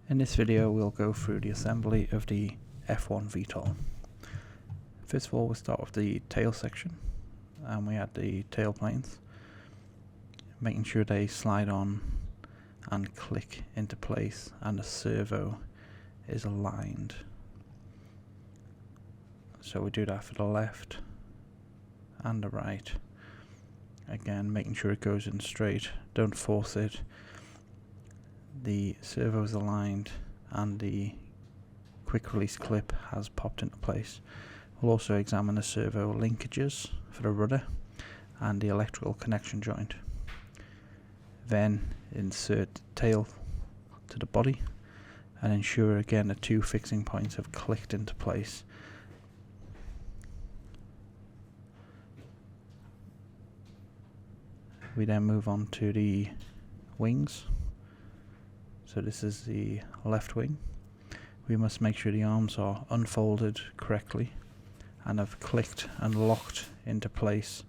In this video we'll go through the assembly of the F1 VTOL. First of all we'll start with the tail section, and we add the tail planes, making sure they slide on and click into place and the servo is aligned. So we do that for the left and the right. Again, making sure it goes in straight, don't force it. The servo is aligned and the quick release clip has popped into place. We'll also examine the servo linkages for the rudder and the electrical connection joint. Then insert the tail to the body and ensure again the two fixing points have clicked into place. We then move on to the wings. So this is the left wing. We must make sure the arms are unfolded correctly and have clicked and locked into place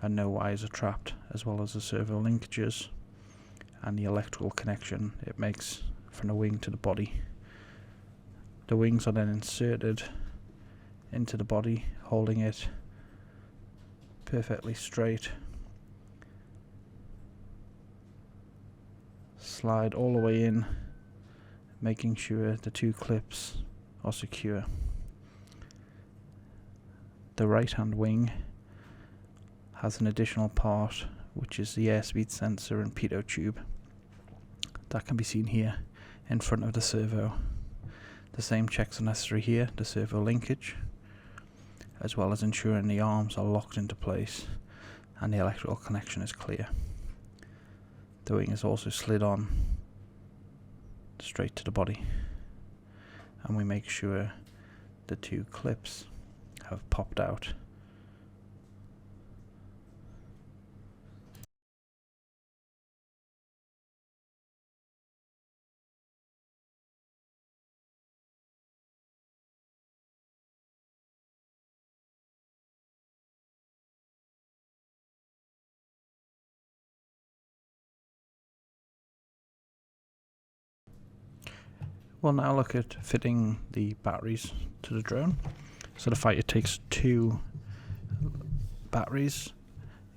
and no wires are trapped, as well as the servo linkages and the electrical connection it makes from the wing to the body. The wings are then inserted into the body, holding it perfectly straight. Slide all the way in, making sure the two clips are secure. The right hand wing has an additional part, which is the airspeed sensor and pitot tube. That can be seen here in front of the servo. The same checks are necessary here, the servo linkage, as well as ensuring the arms are locked into place and the electrical connection is clear. The wing is also slid on straight to the body, and we make sure the two clips have popped out. We'll now look at fitting the batteries to the drone. So the fighter takes two batteries.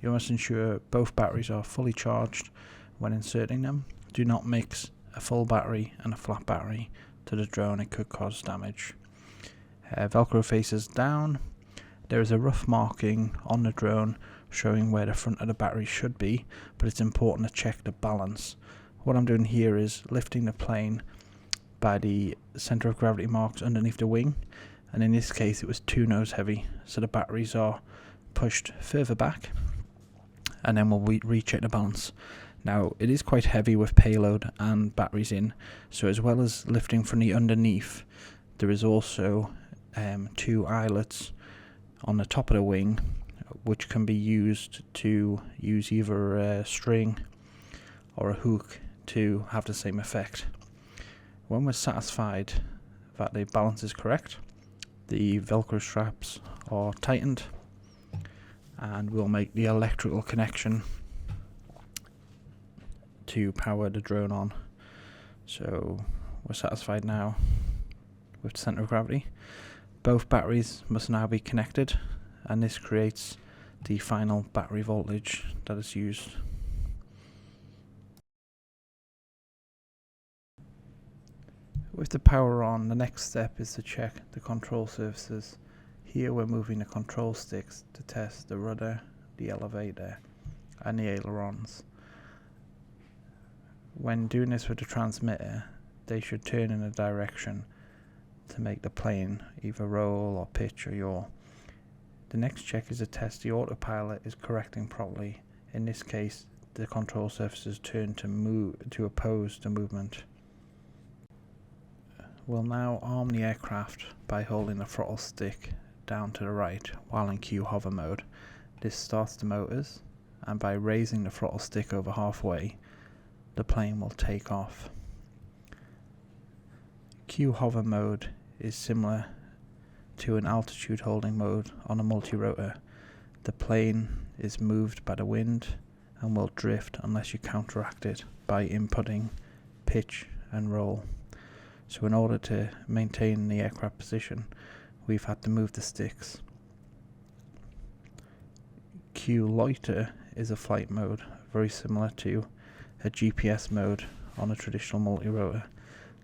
You must ensure both batteries are fully charged when inserting them. Do not mix a full battery and a flat battery to the drone, it could cause damage. Velcro faces down. There is a rough marking on the drone showing where the front of the battery should be, but it's important to check the balance. What I'm doing here is lifting the plane by the center of gravity marks underneath the wing, and in this case it was too nose heavy, so the batteries are pushed further back, and then we'll recheck the balance. Now it is quite heavy with payload and batteries in, so as well as lifting from the underneath, there is also two eyelets on the top of the wing which can be used to use either a string or a hook to have the same effect. When we're satisfied that the balance is correct, the Velcro straps are tightened and we'll make the electrical connection to power the drone on. So we're satisfied now with the center of gravity. Both batteries must now be connected, and this creates the final battery voltage that is used. With the power on, the next step is to check the control surfaces. Here we're moving the control sticks to test the rudder, the elevator and the ailerons. When doing this with the transmitter, they should turn in a direction to make the plane either roll or pitch or yaw. The next check is to test the autopilot is correcting properly. In this case, the control surfaces turn to oppose the movement. We'll now arm the aircraft by holding the throttle stick down to the right while in Q hover mode. This starts the motors, and by raising the throttle stick over halfway, the plane will take off. Q hover mode is similar to an altitude holding mode on a multi-rotor. The plane is moved by the wind and will drift unless you counteract it by inputting pitch and roll. So in order to maintain the aircraft position, we've had to move the sticks. Q loiter is a flight mode, very similar to a GPS mode on a traditional multi-rotor.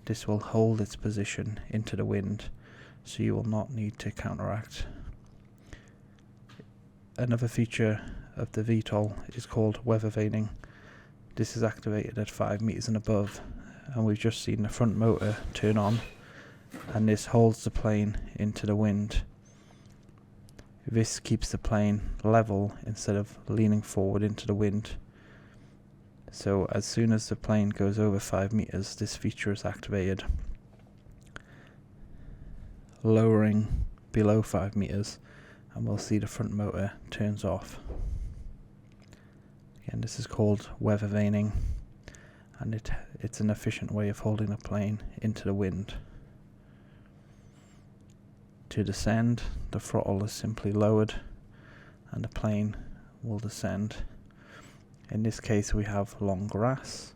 This will hold its position into the wind, so you will not need to counteract. Another feature of the VTOL is called weather vaning. This is activated at 5 meters and above, and we've just seen the front motor turn on, and this holds the plane into the wind. This keeps the plane level instead of leaning forward into the wind. So as soon as the plane goes over 5 meters, this feature is activated. Lowering below 5 meters, and we'll see the front motor turns off. Again, this is called weather vaning, and it's an efficient way of holding the plane into the wind. To descend, the throttle is simply lowered and the plane will descend. In this case we have long grass,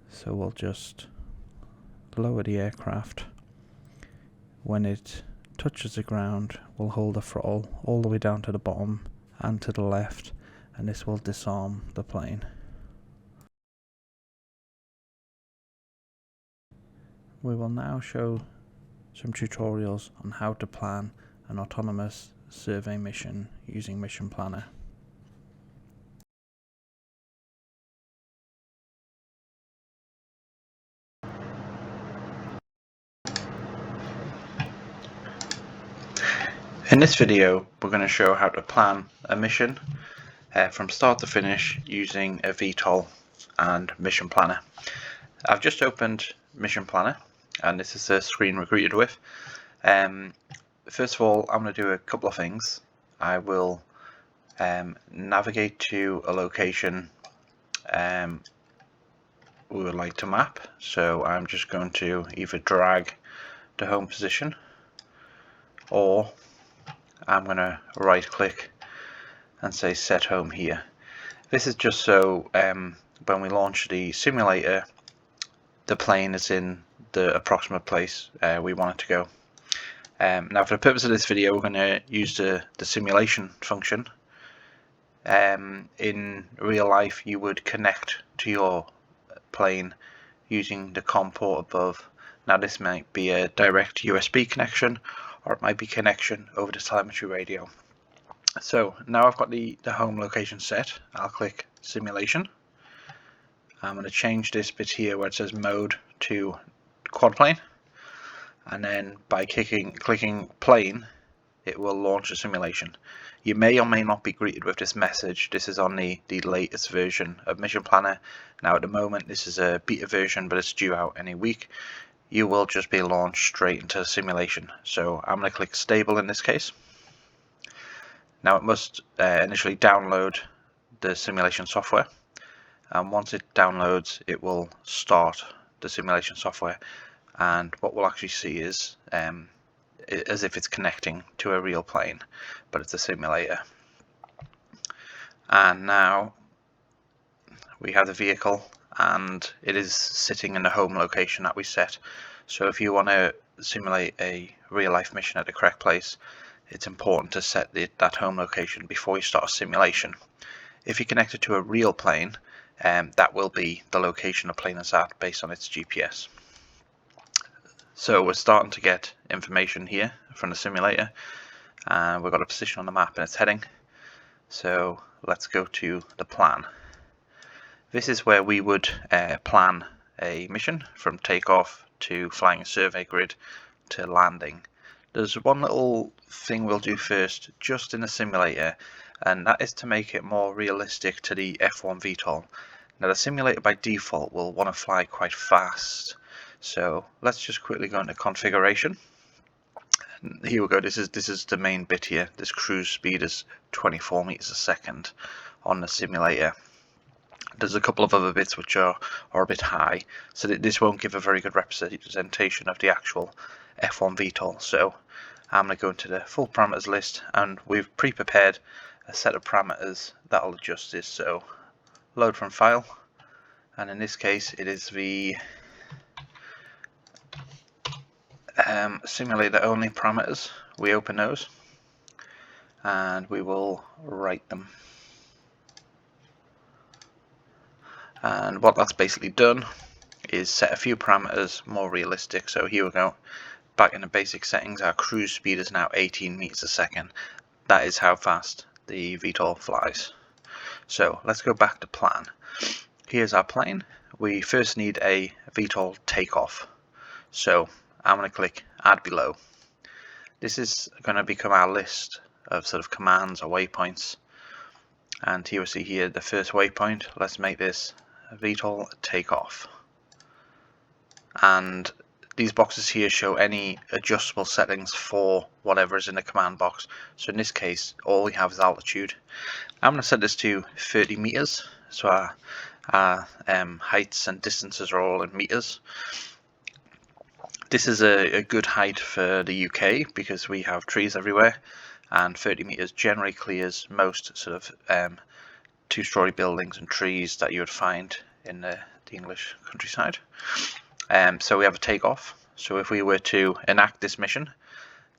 so we'll just lower the aircraft. When it touches the ground, we'll hold the throttle all the way down to the bottom and to the left, and this will disarm the plane. We will now show some tutorials on how to plan an autonomous survey mission using Mission Planner. In this video, we're going to show how to plan a mission from start to finish using a VTOL and Mission Planner. I've just opened Mission Planner, and this is the screen we're greeted with. First of all, I'm going to do a couple of things. I will navigate to a location we would like to map. So I'm just going to either drag the home position, or I'm going to right click and say set home here. This is just so when we launch the simulator, the plane is in the approximate place we want it to go. Now for the purpose of this video, we're going to use the simulation function. In real life you would connect to your plane using the COM port above. Now this might be a direct USB connection, or it might be connection over the telemetry radio. So now I've got the home location set. I'll click simulation. I'm going to change this bit here where it says mode to quad plane, and then by clicking plane, it will launch a simulation. You may or may not be greeted with this message. This is on the latest version of Mission Planner. Now at the moment this is a beta version, but it's due out any week. You will just be launched straight into the simulation. So I'm going to click stable in this case. Now it must initially download the simulation software, and once it downloads it will start the simulation software, and what we'll actually see is as if it's connecting to a real plane, but it's a simulator. And now we have the vehicle, and it is sitting in the home location that we set. So if you want to simulate a real life mission at the correct place, it's important to set that home location before you start a simulation. If you connect it to a real plane, that will be the location the plane is at based on its GPS. So we're starting to get information here from the simulator, and we've got a position on the map and its heading. So let's go to the plan. This is where we would plan a mission from takeoff to flying a survey grid to landing. There's one little thing we'll do first just in the simulator, and that is to make it more realistic to the F1 VTOL. Now the simulator by default will want to fly quite fast. So let's just quickly go into configuration. Here we go. This is the main bit here. This cruise speed is 24 meters a second on the simulator. There's a couple of other bits which are a bit high, so this won't give a very good representation of the actual F1 VTOL. So I'm going to go into the full parameters list, and we've pre-prepared a set of parameters that will adjust this. So load from file, and in this case it is the simulator only parameters, we open those and we will write them. And what that's basically done is set a few parameters more realistic. So here we go. Back in the basic settings, our cruise speed is now 18 meters a second. That is how fast the VTOL flies. So let's go back to plan. Here's our plane. We first need a VTOL takeoff. So I'm going to click add below. This is going to become our list of sort of commands or waypoints. And here we see here the first waypoint. Let's make this VTOL takeoff. And these boxes here show any adjustable settings for whatever is in the command box. So in this case, all we have is altitude. I'm going to set this to 30 meters. So our heights and distances are all in meters. This is a good height for the UK because we have trees everywhere, and 30 meters generally clears most sort of two-story buildings and trees that you would find in the English countryside. So we have a takeoff. So if we were to enact this mission,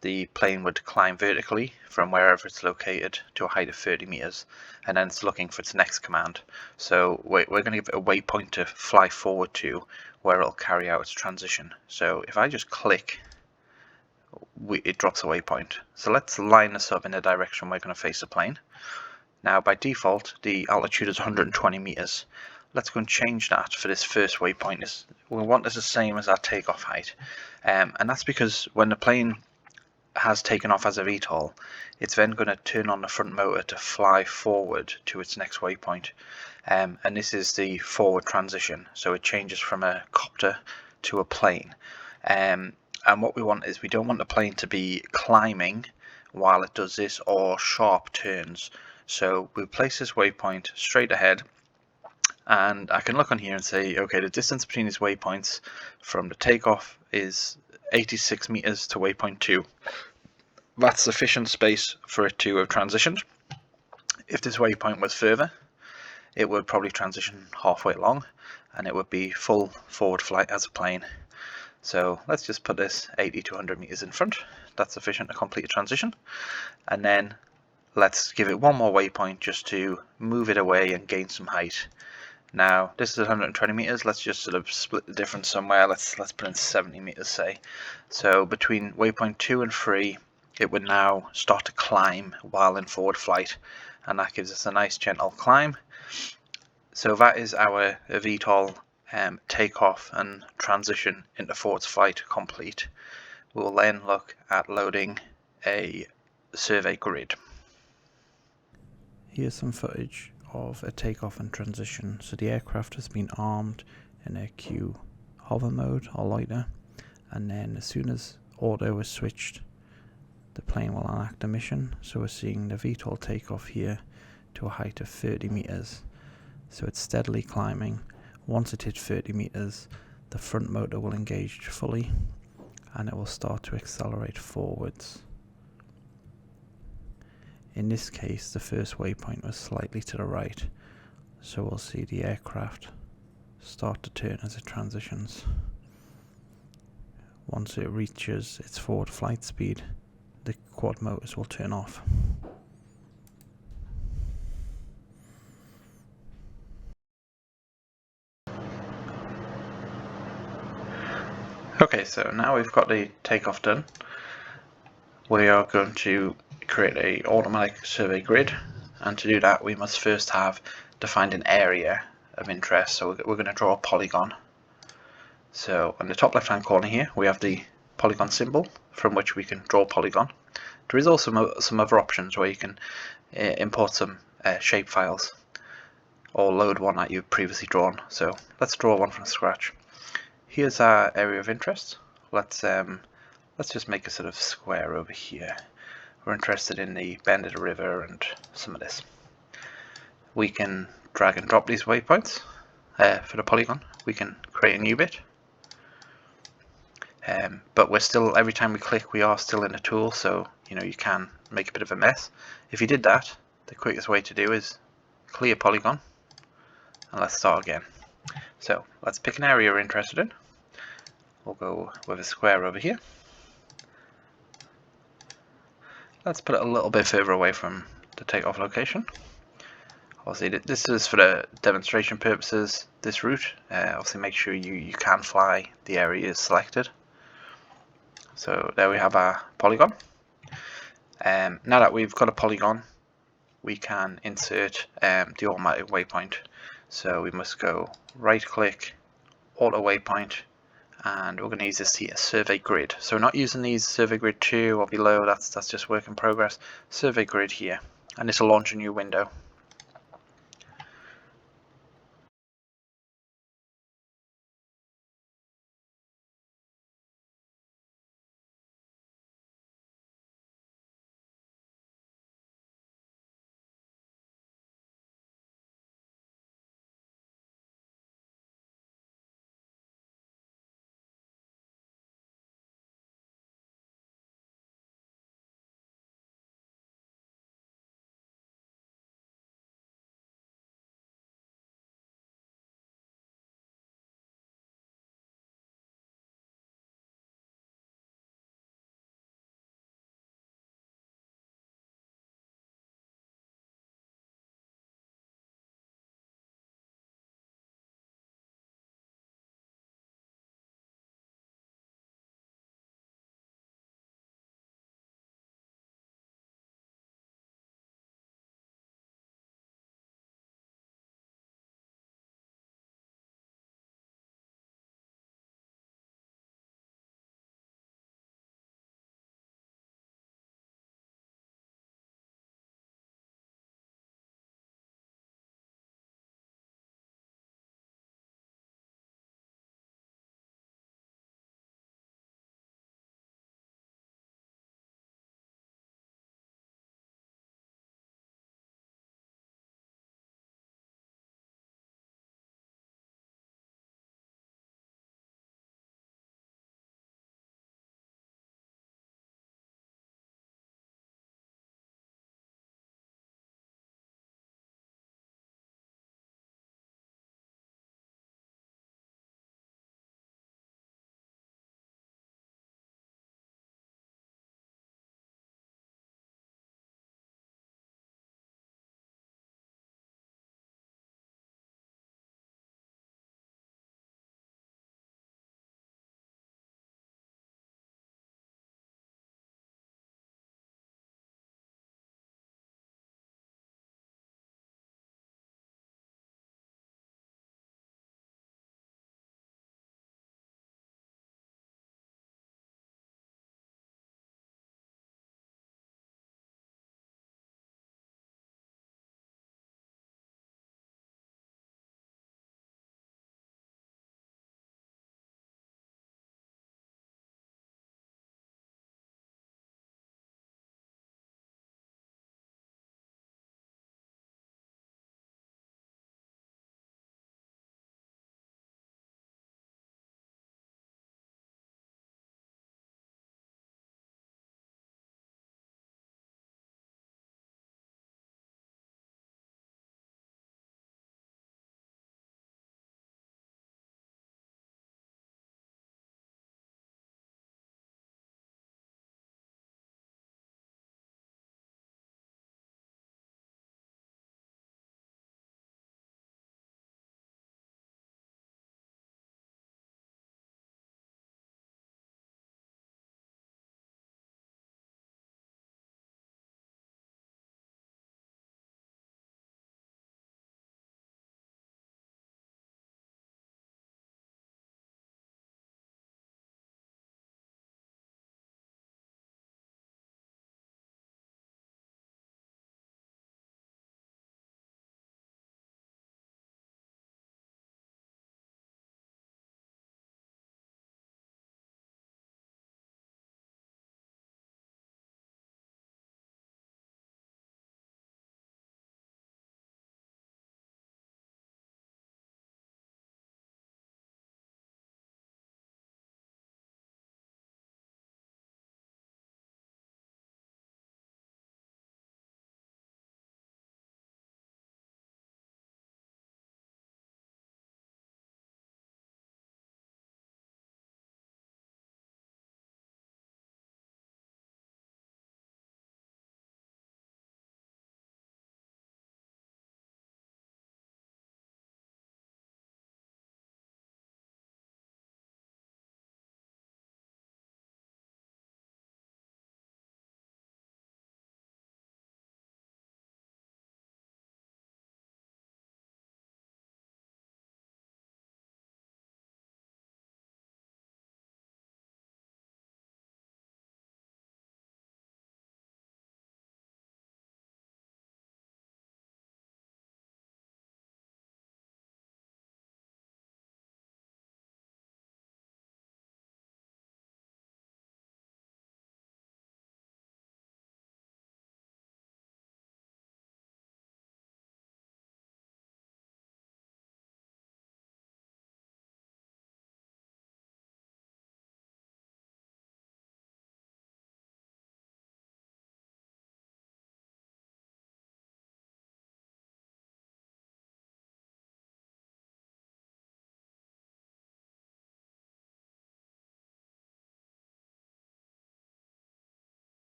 the plane would climb vertically from wherever it's located to a height of 30 meters, and then it's looking for its next command. So we're going to give it a waypoint to fly forward to where it'll carry out its transition. So if I just click, it drops a waypoint. So let's line this up in the direction we're going to face the plane. Now by default the altitude is 120 meters. Let's go and change that for this first waypoint. We want this the same as our takeoff height, and that's because when the plane has taken off as a VTOL, it's then going to turn on the front motor to fly forward to its next waypoint, and this is the forward transition. So it changes from a copter to a plane, and what we want is we don't want the plane to be climbing while it does this or sharp turns. So we place this waypoint straight ahead, and I can look on here and say, okay, the distance between these waypoints from the takeoff is 86 meters to waypoint 2. That's sufficient space for it to have transitioned. If this waypoint was further, it would probably transition halfway along, and it would be full forward flight as a plane. So let's just put this 80 to 100 meters in front. That's sufficient to complete a transition. And then let's give it one more waypoint just to move it away and gain some height. Now this is 120 meters. Let's just sort of split the difference somewhere. Let's put in 70 meters, say. So between waypoint 2 and 3, it would now start to climb while in forward flight, and that gives us a nice gentle climb. So that is our VTOL takeoff and transition into forward flight complete. We'll then look at loading a survey grid. Here's some footage of a takeoff and transition. So the aircraft has been armed in a Q hover mode or loiter, and then as soon as auto is switched, the plane will enact a mission. So we're seeing the VTOL takeoff here to a height of 30 meters. So it's steadily climbing. Once it hits 30 meters, the front motor will engage fully and it will start to accelerate forwards. In this case, the first waypoint was slightly to the right, so we'll see the aircraft start to turn as it transitions. Once it reaches its forward flight speed, the quad motors will turn off. Okay, so now we've got the takeoff done. We are going to create a automatic survey grid, and to do that we must first have defined an area of interest. So we're going to draw a polygon. So on the top left hand corner here we have the polygon symbol from which we can draw a polygon. There is also some other options where you can import some shape files or load one that you've previously drawn. So let's draw one from scratch. Here's our area of interest. Let's just make a sort of square over here. We're interested in the bend of the river and some of this. We can drag and drop these waypoints for the polygon. We can create a new bit. But we're still, every time we click, we are still in the tool, so you can make a bit of a mess. If you did that, the quickest way to do is clear polygon, and let's start again. So let's pick an area we're interested in. We'll go with a square over here. Let's put it a little bit further away from the takeoff location. Obviously this is for the demonstration purposes, this route. Obviously make sure you can fly the area is selected. So there we have our polygon. Now that we've got a polygon, we can insert the automatic waypoint. So we must go right click, auto waypoint, and we're going to use this here, survey grid. So we're not using these survey grid 2 or below, that's just work in progress. Survey grid here, and this will launch a new window.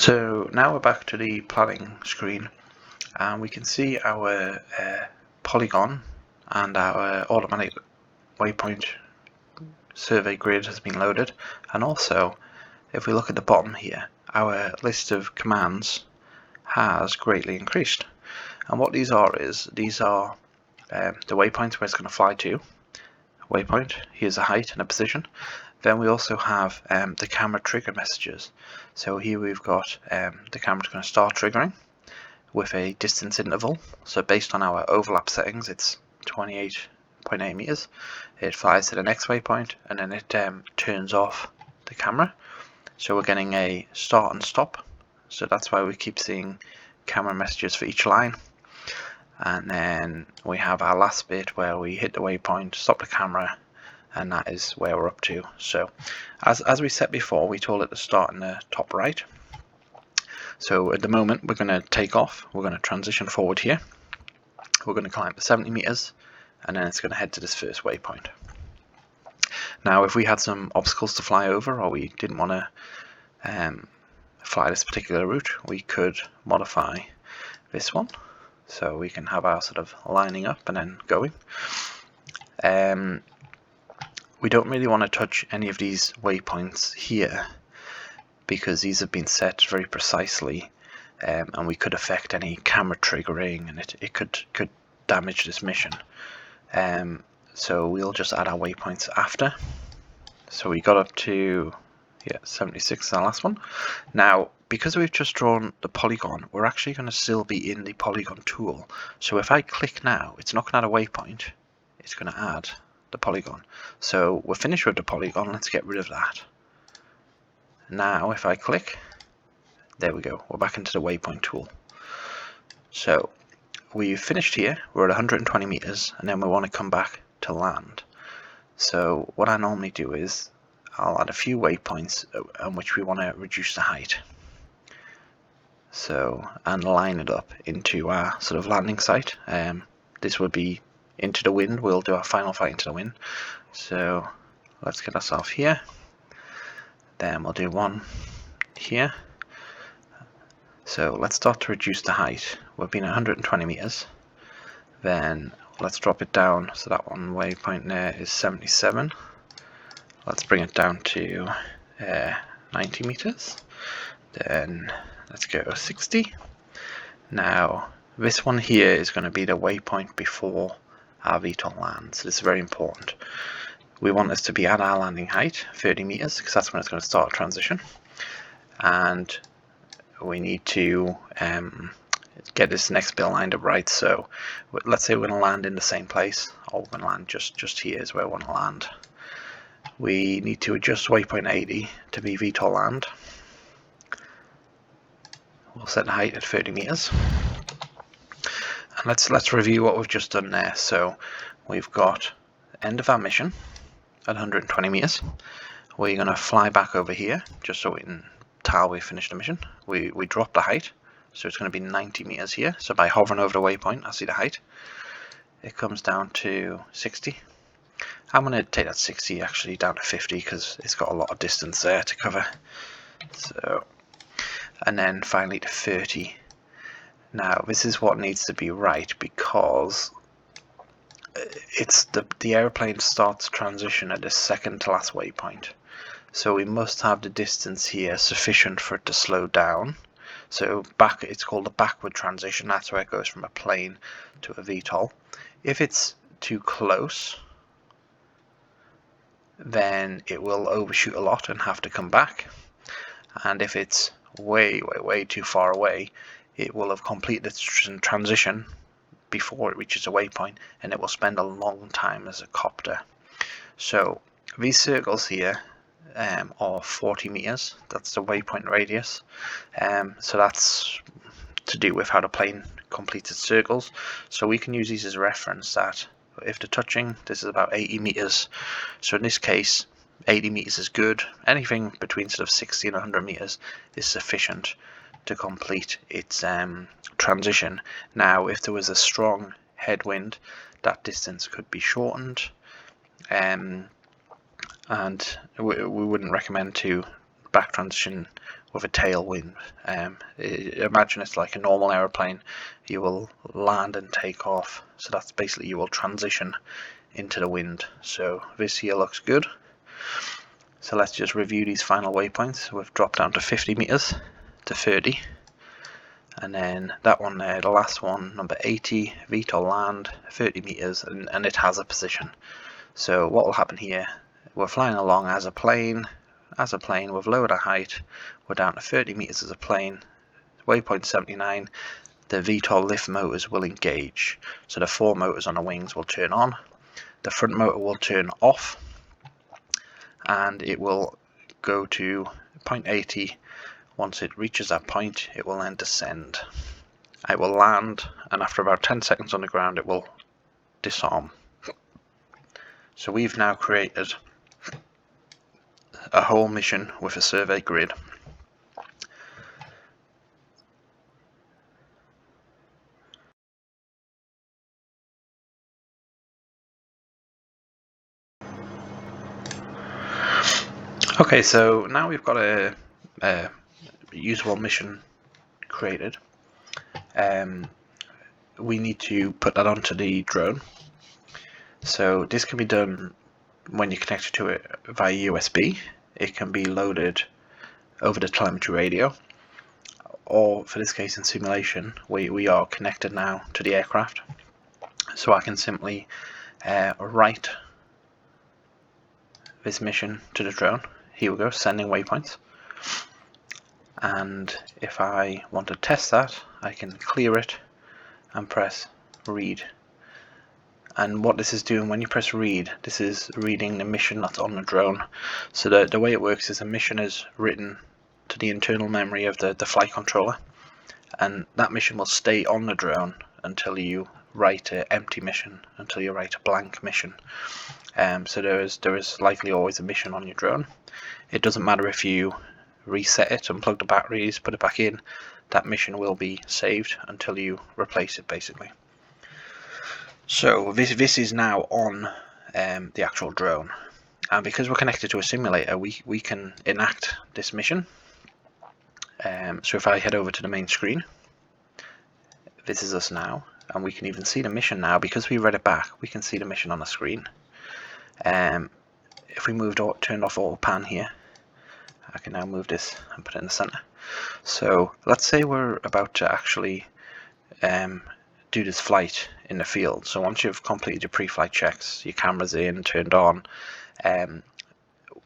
So now we're back to the planning screen, and we can see our polygon and our automatic waypoint survey grid has been loaded, and also if we look at the bottom here, our list of commands has greatly increased. And what these are is the waypoints where it's going to fly to. Waypoint, here's a height and a position. Then we also have the camera trigger messages. So here we've got the camera's going to start triggering with a distance interval. So based on our overlap settings, it's 28.8 meters. It flies to the next waypoint, and then it turns off the camera. So we're getting a start and stop. So that's why we keep seeing camera messages for each line. And then we have our last bit where we hit the waypoint, stop the camera, and that is where we're up to. So as we said before, we told it to start in the top right. So at the moment we're going to take off, we're going to transition forward here, we're going to climb to 70 meters, and then it's going to head to this first waypoint. Now if we had some obstacles to fly over, or we didn't want to fly this particular route, we could modify this one. So we can have our sort of lining up and then going. We don't really want to touch any of these waypoints here because these have been set very precisely, and we could affect any camera triggering, and it could damage this mission. So we'll just add our waypoints after. So we got up to 76 is our last one. Now because we've just drawn the polygon, we're actually going to still be in the polygon tool. So if I click now, it's not going to add a waypoint, it's going to add the polygon. So we're finished with the polygon, let's get rid of that. Now if I click, there we go, we're back into the waypoint tool. So we've finished here, we're at 120 meters, and then we want to come back to land. So what I normally do is I'll add a few waypoints on which we want to reduce the height. So, and line it up into our sort of landing site. This would be into the wind. We'll do our final flight into the wind. So let's get ourselves here. Then we'll do one here. So let's start to reduce the height. We've been at 120 meters. Then let's drop it down. So that one waypoint there is 77. Let's bring it down to 90 meters. Then let's go 60. Now this one here is going to be the waypoint before our VTOL lands. This is very important. We want this to be at our landing height, 30 meters, because that's when it's going to start a transition. And we need to get this next bit lined up right. So let's say we're going to land in the same place, or we're going to land just here is where we want to land. We need to adjust waypoint 80 to be VTOL land. We'll set the height at 30 meters. And let's review what we've just done there. So we've got the end of our mission at 120 meters. We're going to fly back over here just so we can tell we finished the mission. We drop the height, so it's going to be 90 meters here. So by hovering over the waypoint, I see the height. It comes down to 60. I'm going to take that 60 actually down to 50 because it's got a lot of distance there to cover. So, and then finally to 30. Now this is what needs to be right because it's the airplane starts transition at the second to last waypoint. So we must have the distance here sufficient for it to slow down. So back, it's called a backward transition. That's where it goes from a plane to a VTOL. If it's too close, then it will overshoot a lot and have to come back. And if it's way too far away, it will have completed its transition before it reaches a waypoint, and it will spend a long time as a copter. So these circles here are 40 meters. That's the waypoint radius. So that's to do with how the plane completes its circles. So we can use these as a reference that if they're touching, this is about 80 meters. So in this case, 80 meters is good. Anything between sort of 60 and 100 meters is sufficient to complete its transition. Now, if there was a strong headwind, that distance could be shortened, and we wouldn't recommend to back transition with a tailwind. Imagine it's like a normal aeroplane. You will land and take off, so that's basically you will transition into the wind. So this here looks good. So let's just review these final waypoints. We've dropped down to 50 meters to 30, and then that one there, the last one, number 80, VTOL land, 30 meters, and it has a position. So what will happen here, we're flying along as a plane, we've lowered our height, we're down to 30 meters as a plane, waypoint 79, the VTOL lift motors will engage. So the 4 motors on the wings will turn on, the front motor will turn off, and it will go to point 80. Once it reaches that point, it will then descend. It will land, and after about 10 seconds on the ground, it will disarm. So we've now created a whole mission with a survey grid. Okay, so now we've got a usable mission created. We need to put that onto the drone. So this can be done when you connect it to it via USB. It can be loaded over the telemetry radio, or for this case in simulation, we are connected now to the aircraft. So I can simply write this mission to the drone. Here we go, sending waypoints. And if I want to test that, I can clear it and press read. And what this is doing when you press read, this is reading the mission that's on the drone. So the way it works is a mission is written to the internal memory of the flight controller, and that mission will stay on the drone until you write an empty mission, until you write a blank mission. So there is likely always a mission on your drone. It doesn't matter if you reset it, unplug the batteries, put it back in, that mission will be saved until you replace it, basically. So this is now on the actual drone, and because we're connected to a simulator, we can enact this mission. So if I head over to the main screen, this is us now, and we can even see the mission now. Because we read it back, we can see the mission on the screen. If we turned off auto pan here, I can now move this and put it in the center. So let's say we're about to actually do this flight in the field. So once you've completed your pre-flight checks, your camera's in, turned on,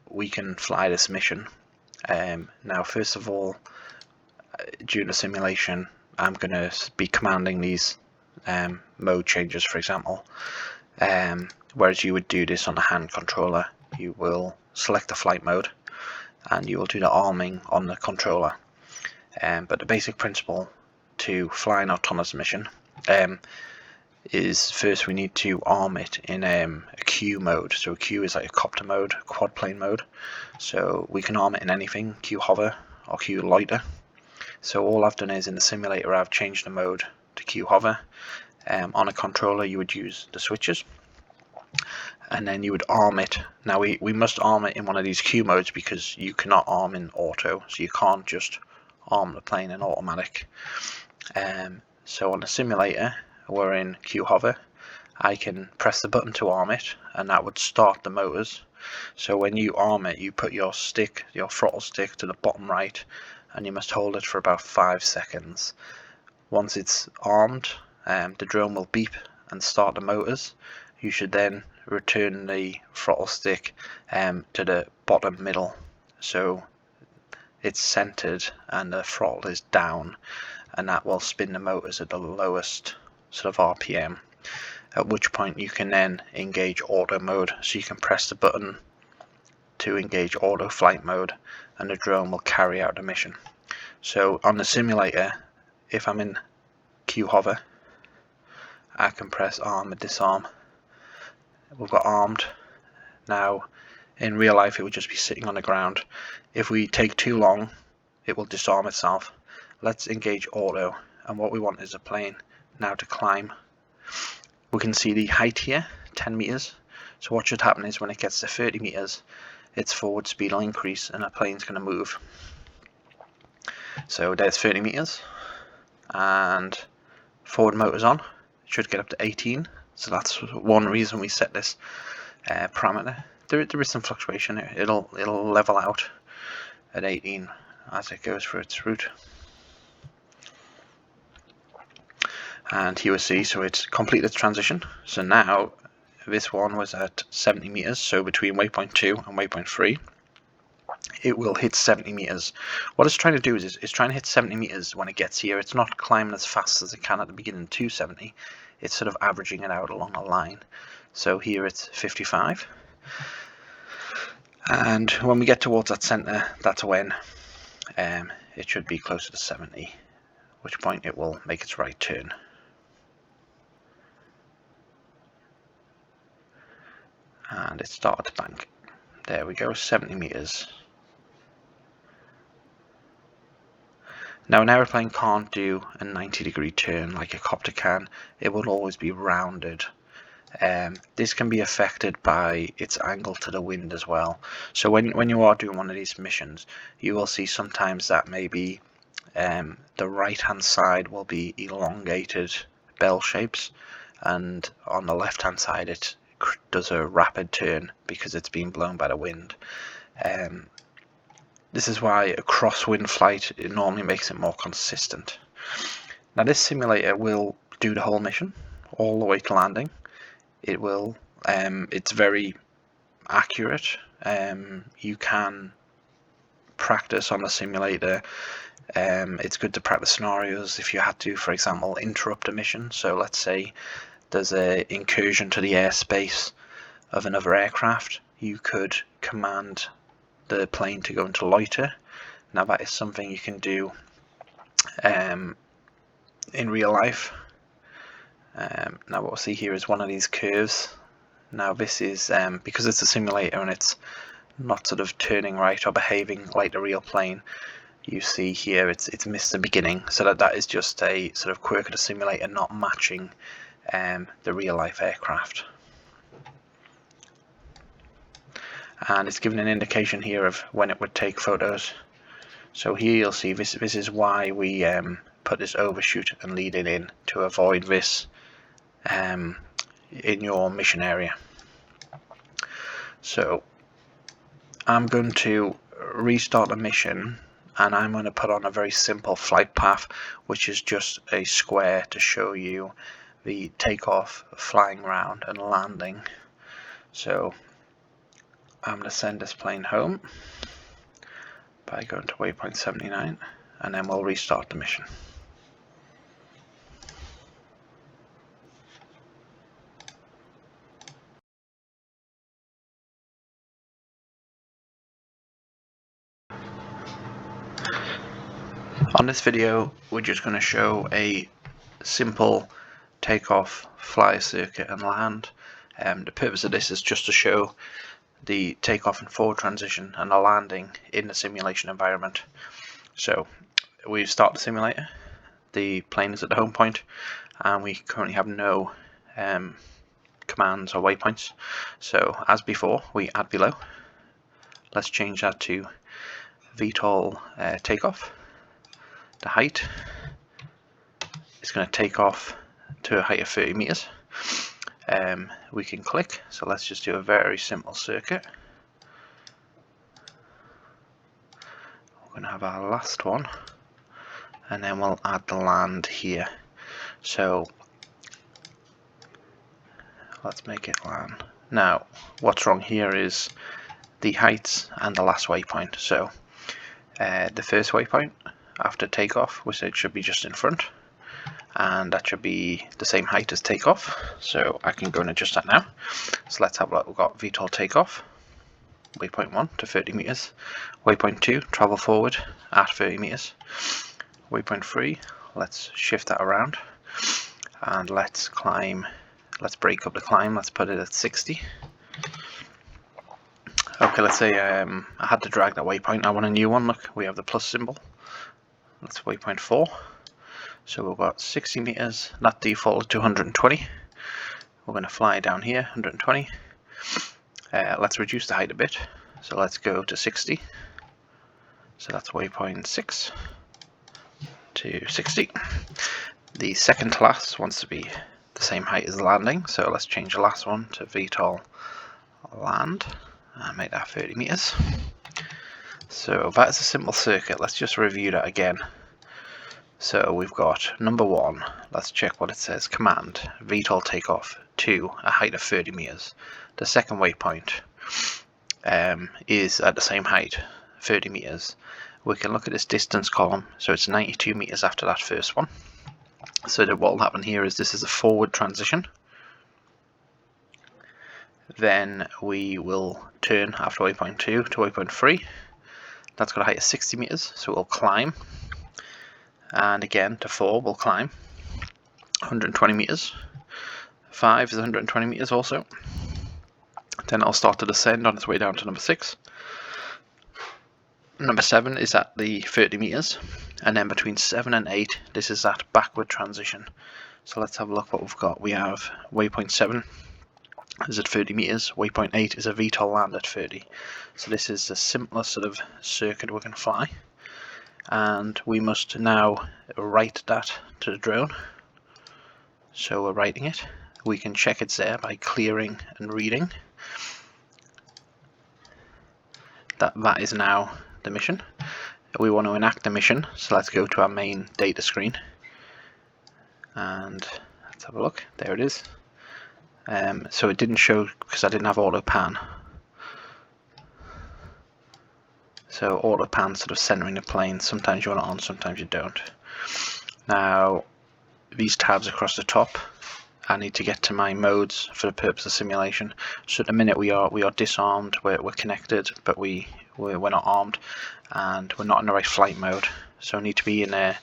we can fly this mission. Now first of all, during the simulation, I'm going to be commanding these mode changes, for example. Whereas you would do this on the hand controller, you will select the flight mode and you will do the arming on the controller. But the basic principle to fly an autonomous mission is first we need to arm it in a Q mode. So a Q is like a copter mode, a quad plane mode. So we can arm it in anything, Q hover or Q loiter. So all I've done is in the simulator I've changed the mode to Q hover. On a controller you would use the switches, and then you would arm it. Now we must arm it in one of these Q modes because you cannot arm in auto, so you can't just arm the plane in automatic. So on the simulator we're in Q hover. I can press the button to arm it and that would start the motors. So when you arm it, you put your throttle stick to the bottom right, and you must hold it for about 5 seconds. Once it's armed, the drone will beep and start the motors. You should then return the throttle stick to the bottom middle, so it's centered and the throttle is down, and that will spin the motors at the lowest sort of RPM, at which point you can then engage auto mode. So you can press the button to engage auto flight mode and the drone will carry out the mission. So on the simulator, if I'm in Q hover, I can press arm and disarm. We've got armed. Now in real life it would just be sitting on the ground. If we take too long, it will disarm itself. Let's engage auto, and what we want is a plane now to climb. We can see the height here, 10 meters. So what should happen is when it gets to 30 meters, its forward speed will increase and a plane's going to move. So there's 30 meters, and forward motor's on. It should get up to 18. So that's one reason we set this parameter. There is some fluctuation. It'll level out at 18 as it goes through its route. And here we see, so it's completed its transition. So now this one was at 70 meters, so between waypoint 2 and waypoint 3 it will hit 70 meters. What it's trying to do is it's trying to hit 70 meters when it gets here. It's not climbing as fast as it can at the beginning to 70. It's sort of averaging it out along a line. So here it's 55. And when we get towards that center, that's when it should be closer to 70, at which point it will make its right turn. And it started to bank. There we go, 70 meters. Now an aeroplane can't do a 90-degree turn like a copter can. It will always be rounded. This can be affected by its angle to the wind as well. So when you are doing one of these missions, you will see sometimes that maybe the right hand side will be elongated bell shapes, and on the left hand side it does a rapid turn because it's being blown by the wind. This is why a crosswind flight, it normally makes it more consistent. Now this simulator will do the whole mission all the way to landing. It will it's very accurate. You can practice on the simulator. It's good to practice scenarios if you had to, for example, interrupt a mission. So let's say there's an incursion to the airspace of another aircraft. You could command the plane to go into loiter. Now that is something you can do in real life. Now what we'll see here is one of these curves. Now this is because it's a simulator and it's not sort of turning right or behaving like the real plane. You see here it's missed the beginning, so that is just a sort of quirk of the simulator not matching the real life aircraft. And it's given an indication here of when it would take photos. So here you'll see this is why we put this overshoot and lead it in, to avoid this in your mission area. So I'm going to restart the mission, and I'm going to put on a very simple flight path, which is just a square to show you the takeoff, flying around and landing. So I'm going to send this plane home by going to waypoint 79, and then we'll restart the mission. On this video, we're just going to show a simple takeoff, fly circuit and land. The purpose of this is just to show the takeoff and forward transition and the landing in the simulation environment. So we start the simulator, the plane is at the home point, and we currently have no commands or waypoints. So as before, we add below. Let's change that to VTOL takeoff. The height is going to take off to a height of 30 meters. We can click, so let's just do a very simple circuit. We're going to have our last one, and then we'll add the land here. So let's make it land. Now what's wrong here is the heights and the last waypoint. So the first waypoint after takeoff, which it should be just in front, and that should be the same height as takeoff. So I can go and adjust that now. So let's have a look. We've got VTOL takeoff, waypoint 1 to 30 meters, waypoint 2 travel forward at 30 meters, waypoint 3 let's shift that around, and let's climb. Let's break up the climb. Let's put it at 60. Okay, let's say I had to drag that waypoint. I want a new one. Look, we have the plus symbol. That's waypoint 4. So we've got 60 meters. That default to 120. We're going to fly down here, 120. Let's reduce the height a bit. So let's go to 60. So that's waypoint 6 to 60. The second to last wants to be the same height as the landing, so let's change the last one to VTOL land and make that 30 meters. So that is a simple circuit. Let's just review that again. So we've got number 1, let's check what it says, command VTOL takeoff to a height of 30 meters. The second waypoint is at the same height, 30 meters. We can look at this distance column, so it's 92 meters after that first one. So that what will happen here is this is a forward transition. Then we will turn after waypoint 2 to waypoint 3. That's got a height of 60 meters, so we'll climb. And again to 4 we'll climb 120 meters. 5 is 120 meters also. Then it'll start to descend on its way down to number 6. Number 7 is at the 30 meters, and then between 7 and 8 this is that backward transition. So let's have a look what we've got. We have waypoint 7 is at 30 meters, waypoint 8 is a VTOL land at 30. So this is the simplest sort of circuit we can fly, and we must now write that to the drone. So we're writing it. We can check it's there by clearing and reading. That is now the mission. We want to enact the mission, so let's go to our main data screen and let's have a look. There it is. So it didn't show because I didn't have auto pan. So auto pan sort of centering the plane. Sometimes you want it on, sometimes you don't. Now these tabs across the top, I need to get to my modes for the purpose of simulation. So at the minute we are disarmed, we're connected, but we're not armed, and we're not in the right flight mode. So I need to be in a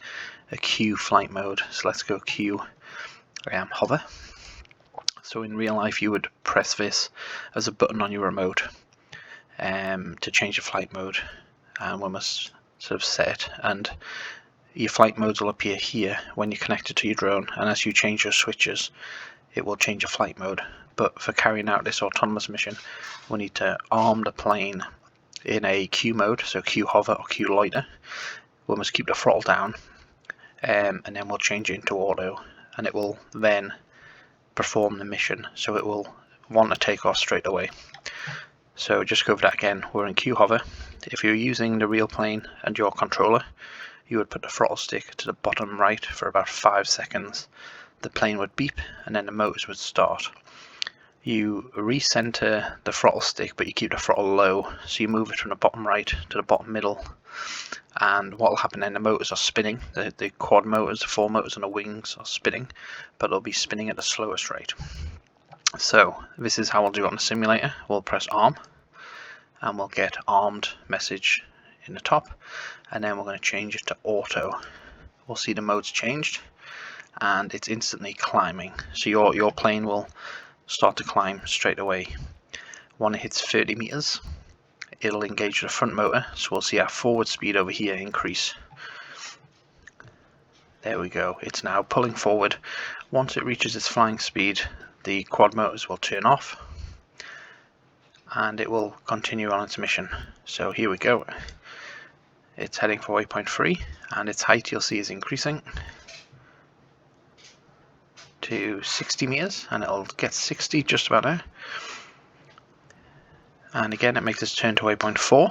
Q flight mode. So let's go Q hover. So in real life you would press this as a button on your remote to change the flight mode, and we must sort of set it, and your flight modes will appear here when you're connected to your drone, and as you change your switches it will change your flight mode. But for carrying out this autonomous mission we need to arm the plane in a Q mode, so Q hover or Q loiter. We must keep the throttle down, and then we'll change it into auto, and it will then perform the mission, so it will want to take off straight away. So just go over that again. We're in Q hover. If you're using the real plane and your controller, you would put the throttle stick to the bottom right for about 5 seconds. The plane would beep and then the motors would start. You recenter the throttle stick, but you keep the throttle low, so you move it from the bottom right to the bottom middle, and what will happen then, the motors are spinning, the quad motors, the 4 motors on the wings are spinning, but they'll be spinning at the slowest rate. So this is how we'll do it on the simulator. We'll press arm and we'll get armed message in the top, and then we're going to change it to auto. We'll see the modes changed and it's instantly climbing, so your plane will start to climb straight away. When it hits 30 meters it'll engage the front motor, so we'll see our forward speed over here increase. There we go, it's now pulling forward. Once it reaches its flying speed the quad motors will turn off and it will continue on its mission. So here we go, it's heading for waypoint 3 and its height you'll see is increasing to 60 meters, and it'll get 60 just about there. And again it makes its turn to waypoint 4,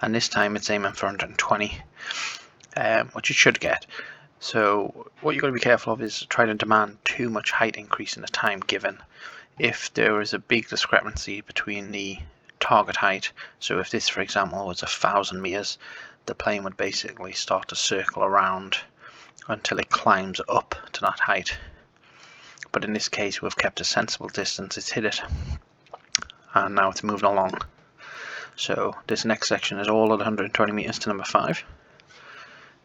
and this time it's aiming for 120, which it should get. So what you've got to be careful of is trying to demand too much height increase in the time given. If there is a big discrepancy between the target height, so if this for example was 1,000 meters, the plane would basically start to circle around until it climbs up to that height. But in this case we've kept a sensible distance, it's hit it, and now it's moving along. So this next section is all at 120 meters to number 5.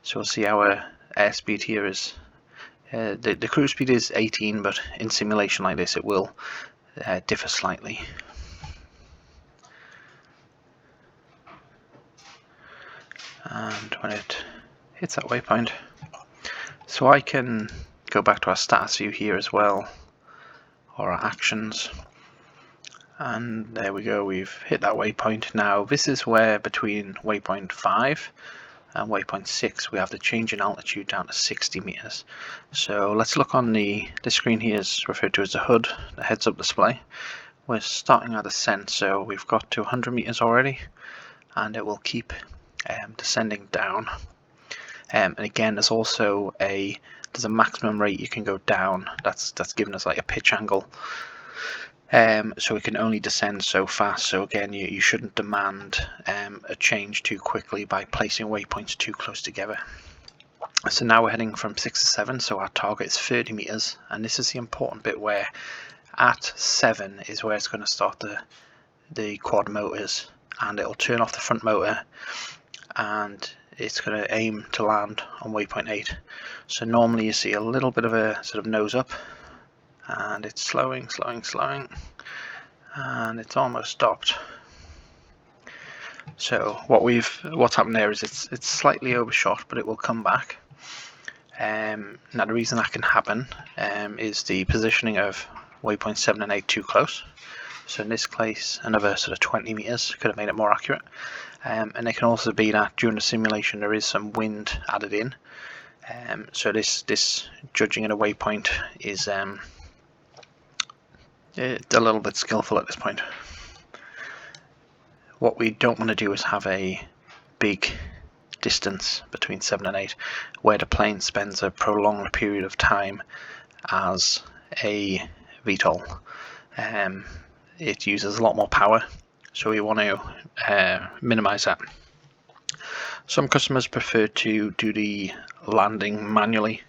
So we'll see our airspeed here is, the cruise speed is 18, but in simulation like this it will differ slightly. And when it hits that waypoint, so I can go back to our status view here as well, or our actions, And there we go, we've hit that waypoint. Now this is where between waypoint 5 and waypoint 6 we have the change in altitude down to 60 meters. So let's look on the screen here is referred to as the HUD, the heads up display. We're starting our descent, so we've got to 100 meters already, and it will keep descending down. And again, there's also there's a maximum rate you can go down. That's given us like a pitch angle. So it can only descend so fast. So again, you shouldn't demand a change too quickly by placing waypoints too close together. So now we're heading from 6 to 7, so our target is 30 meters, and this is the important bit where at 7 is where it's going to start the quad motors, and it'll turn off the front motor, and it's going to aim to land on waypoint 8. So normally you see a little bit of a sort of nose up, and it's slowing, and it's almost stopped. So what's happened there is it's slightly overshot, but it will come back. Now the reason that can happen is the positioning of waypoint 7 and 8 too close. So in this case, another sort of 20 meters could have made it more accurate. And it can also be that during the simulation there is some wind added in. So this judging at a waypoint is a little bit skillful at this point. What we don't want to do is have a big distance between 7 and 8 where the plane spends a prolonged period of time as a VTOL. It uses a lot more power, so we want to minimize that. Some customers prefer to do the landing manually.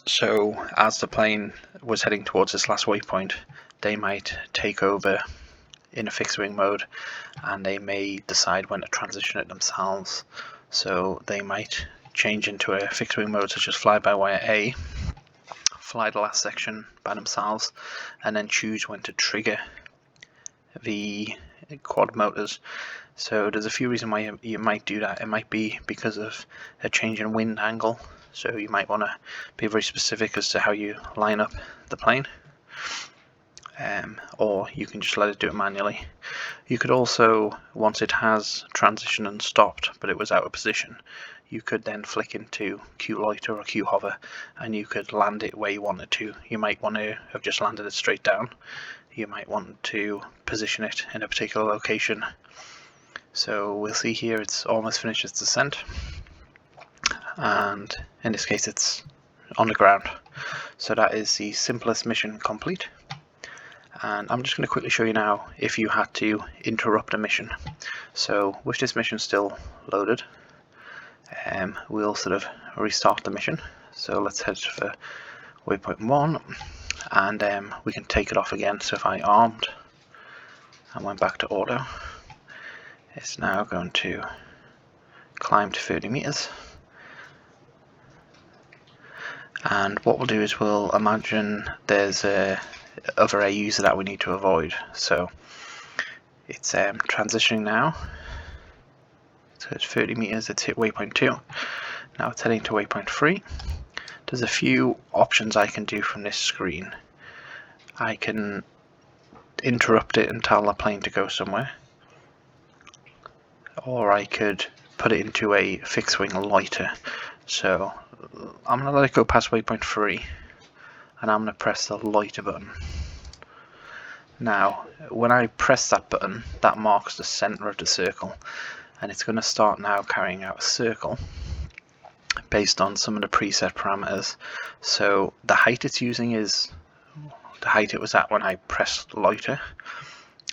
So as the plane was heading towards this last waypoint, they might take over in a fixed wing mode, and they may decide when to transition it themselves. So they might change into a fixed wing mode such as fly-by-wire A, fly the last section by themselves, and then choose when to trigger the quad motors. So there's a few reasons why you might do that. It might be because of a change in wind angle, so you might want to be very specific as to how you line up the plane. Or you can just let it do it manually. You could also, once it has transitioned and stopped but it was out of position, you could then flick into Q loiter or Q hover, and you could land it where you wanted to. You might want to have just landed it straight down. You might want to position it in a particular location. So we'll see here it's almost finished its descent, and in this case it's on the ground. So that is the simplest mission complete. And I'm just going to quickly show you now if you had to interrupt a mission. So with this mission still loaded, we'll sort of restart the mission. So let's head for waypoint 1, and we can take it off again. So if I armed and went back to auto, it's now going to climb to 30 meters. And what we'll do is we'll imagine there's other AUs that we need to avoid. So it's transitioning now. So it's 30 meters, it's hit waypoint 2. Now it's heading to waypoint 3. There's a few options I can do from this screen. I can interrupt it and tell the plane to go somewhere, or I could put it into a fixed wing loiter. So I'm going to let it go past waypoint 3, and I'm going to press the loiter button. Now when I press that button, that marks the center of the circle, and it's going to start now carrying out a circle based on some of the preset parameters. So the height it's using is the height it was at when I pressed loiter,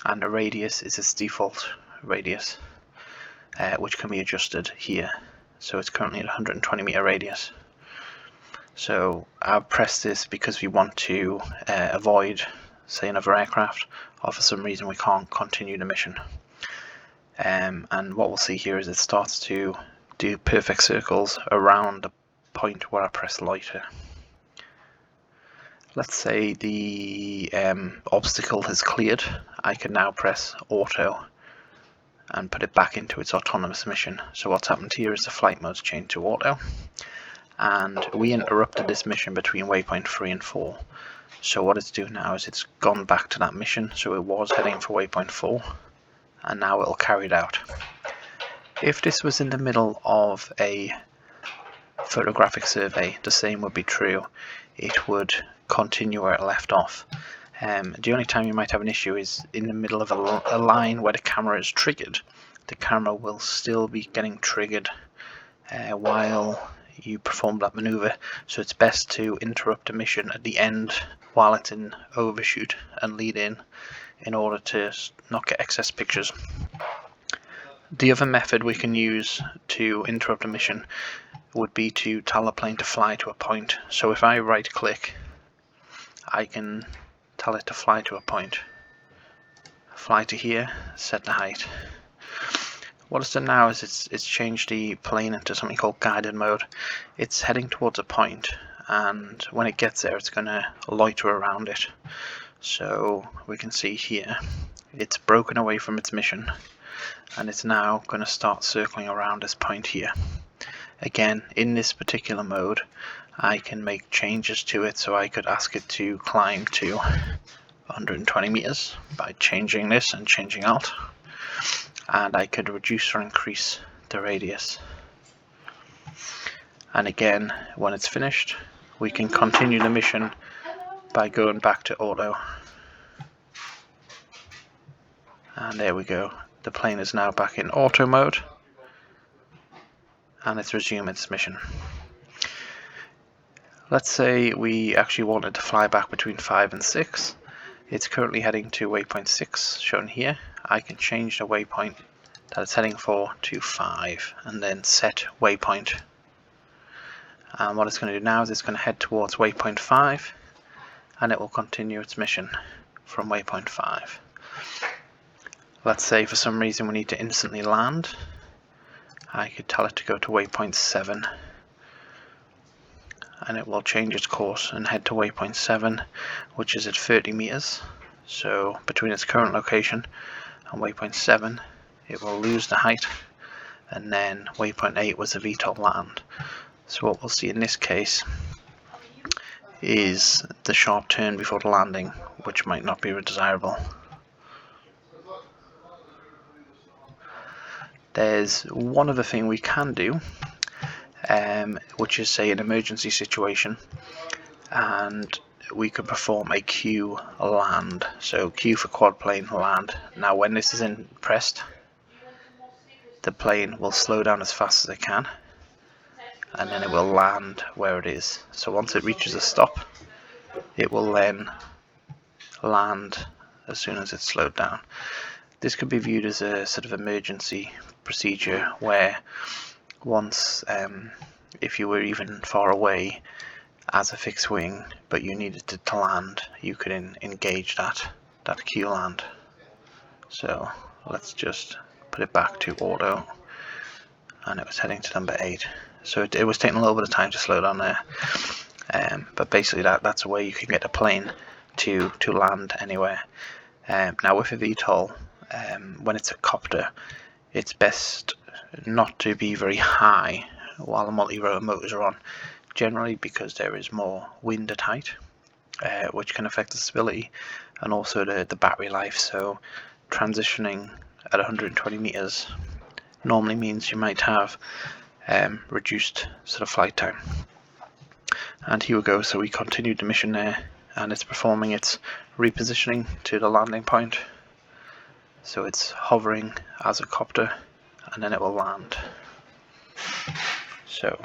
and the radius is its default radius, which can be adjusted here. So it's currently at 120 meter radius. So I've pressed this because we want to avoid, say, another aircraft, or for some reason we can't continue the mission. And what we'll see here is it starts to do perfect circles around the point where I press loiter. Let's say the obstacle has cleared. I can now press auto and put it back into its autonomous mission. So what's happened here is the flight mode's changed to auto, and we interrupted this mission between waypoint 3 and 4. So what it's doing now is it's gone back to that mission. So it was heading for waypoint 4, and now it'll carry it out. If this was in the middle of a photographic survey, the same would be true. It would continue where it left off. The only time you might have an issue is in the middle of a line where the camera is triggered. The camera will still be getting triggered while you perform that maneuver, so it's best to interrupt a mission at the end while it's in overshoot and lead in order to not get excess pictures. The other method we can use to interrupt a mission would be to tell the plane to fly to a point. So if I right click, I can tell it to fly to a point. Fly to here, set the height. What it's done now is it's changed the plane into something called guided mode. It's heading towards a point, and when it gets there it's going to loiter around it. So we can see here it's broken away from its mission, and it's now going to start circling around this point here. Again, in this particular mode I can make changes to it, so I could ask it to climb to 120 meters by changing this and changing alt, and I could reduce or increase the radius. And again, when it's finished, we can continue the mission by going back to auto. And there we go. The plane is now back in auto mode, and it's resumed its mission. Let's say we actually wanted to fly back between 5 and 6. It's currently heading to waypoint 6, shown here. I can change the waypoint that it's heading for to 5, and then set waypoint. And what it's going to do now is it's going to head towards waypoint 5, and it will continue its mission from waypoint 5. Let's say for some reason we need to instantly land. I could tell it to go to waypoint 7, and it will change its course and head to waypoint 7, which is at 30 meters. So between its current location and waypoint 7 it will lose the height, and then waypoint 8 was the VTOL land. So what we'll see in this case is the sharp turn before the landing, which might not be desirable. There's one other thing we can do, which is say an emergency situation, and we could perform a Q land. So Q for quad plane land. Now when this is pressed, the plane will slow down as fast as it can, and then it will land where it is. So once it reaches a stop, it will then land as soon as it's slowed down. This could be viewed as a sort of emergency procedure where once, if you were even far away as a fixed wing but you needed to land, you could engage that Q land. So let's just put it back to auto, and it was heading to number 8. So it was taking a little bit of time to slow down there, but basically that's a way you can get a plane to land anywhere. Now with a VTOL, when it's a copter, it's best not to be very high while the multi-rotor motors are on, generally because there is more wind at height, which can affect the stability and also the battery life. So transitioning at 120 meters normally means you might have reduced sort of flight time. And here we go, so we continued the mission there, and it's performing its repositioning to the landing point. So it's hovering as a copter, and then it will land. So